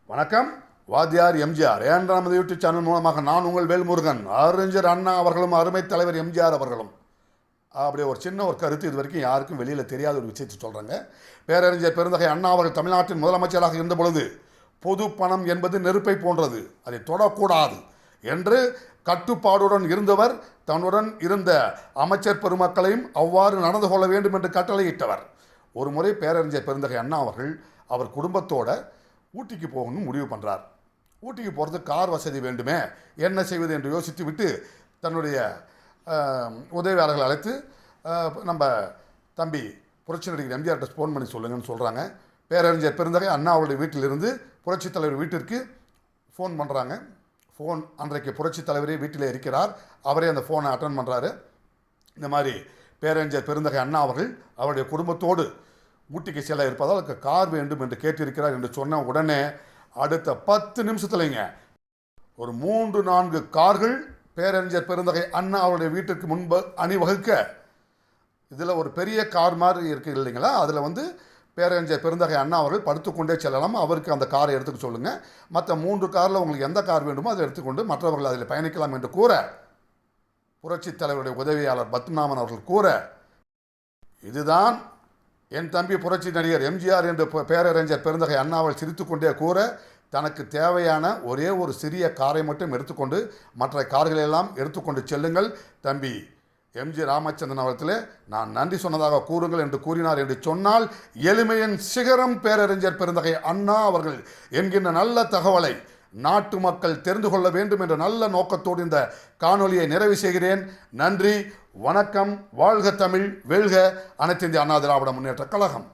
வணக்கம். வாத்தியார் எம்ஜிஆர் நமது யூடியூப் சேனல் மூலமாக நான் உங்கள் வேல்முருகன். அறிஞர் அண்ணா அவர்களும் அருமை தலைவர் எம்ஜிஆர் அவர்களும் அப்படியே ஒரு சின்ன ஒரு கருத்து இது வரைக்கும் யாருக்கும் வெளியில் தெரியாத ஒரு விஷயத்தை சொல்கிறாங்க. பேரறிஞர் பெருந்தகை அண்ணா அவர்கள் தமிழ்நாட்டின் முதலமைச்சராக இருந்த பொழுது பொது பணம் என்பது நெருப்பை போன்றது, அதை தொடக்கூடாது என்று கட்டுப்பாடுடன் இருந்தவர். தன்னுடன் இருந்த அமைச்சர் பெருமக்களையும் அவ்வாறு நடந்து கொள்ள வேண்டும் என்று கட்டளையிட்டவர். ஒரு முறை பேரறிஞர் பெருந்தகை அண்ணா அவர்கள் அவர் குடும்பத்தோட ஊட்டிக்கு போகணும்னு முடிவு பண்ணுறார். ஊட்டிக்கு போகிறதுக்கு கார் வசதி வேண்டுமே, என்ன செய்வது என்று யோசித்து விட்டு தன்னுடைய உதவியாளர்களை அழைத்து நம்ம தம்பி புரட்சி நடிகர் எம்ஜிஆர்கிட்ட ஃபோன் பண்ணி சொல்லுங்கன்னு சொல்கிறாங்க. பேரறிஞர் பெருந்தகை அண்ணா அவருடைய வீட்டிலிருந்து புரட்சித் தலைவர் வீட்டிற்கு ஃபோன் பண்ணுறாங்க. ஃபோன் அன்றைக்கு புரட்சித் தலைவரே வீட்டில் இருக்கிறார். அவரே அந்த ஃபோனை அட்டன் பண்ணுறாரு. இந்த மாதிரி பேரறிஞர் பெருந்தகை அண்ணா அவர்கள் அவருடைய குடும்பத்தோடு ஊட்டிக்கு செல்ல இருப்பதால் அதுக்கு கார் வேண்டும் என்று கேட்டிருக்கிறார் என்று சொன்ன உடனே அடுத்த 10 நிமிஷத்துலைங்க ஒரு 3-4 கார்கள் பேரறிஞர் பெருந்தகை அண்ணா அவருடைய வீட்டிற்கு முன்பு அணிவகுக்க, இதில் ஒரு பெரிய கார் மாதிரி இருக்குது இல்லைங்களா, அதில் பேரறிஞர் பெருந்தகை அண்ணா அவர்கள் படுத்துக்கொண்டே செல்லலாம். அவருக்கு அந்த காரை எடுத்துக்க சொல்லுங்கள், மற்ற 3 காரில் உங்களுக்கு எந்த கார் வேண்டுமோ அதை எடுத்துக்கொண்டு மற்றவர்கள் அதில் பயணிக்கலாம் என்று கூற, புரட்சித் தலைவருடைய உதவியாளர் பத்மநாபன் அவர்கள் கூற, இதுதான் என் தம்பி புரட்சி நடிகர் எம்ஜிஆர் என்று பேரறிஞர் பெருந்தகை அண்ணாவல் சிரித்துக்கொண்டே கூற, தனக்கு தேவையான ஒரே ஒரு சிறிய காரை மட்டும் எடுத்துக்கொண்டு மற்ற கார்களெல்லாம் எடுத்துக்கொண்டு செல்லுங்கள், தம்பி எம்ஜி ராமச்சந்திரன் அவர்களே நான் நன்றி சொன்னதாக கூறுங்கள் என்று கூறினார். என்று சொன்னால் எளிமையின் சிகரம் பேரறிஞர் பெருந்தகை அண்ணா அவர்கள் என்கின்ற நல்ல தகவலை நாட்டு மக்கள் தெரிந்து கொள்ள வேண்டும் என்ற நல்ல நோக்கத்தோடு இந்த காணொலியை நிறைவு செய்கிறேன். நன்றி, வணக்கம். வாழ்க தமிழ், வெல்க அனைத்து இந்திய அண்ணா திராவிட முன்னேற்ற கழகம்.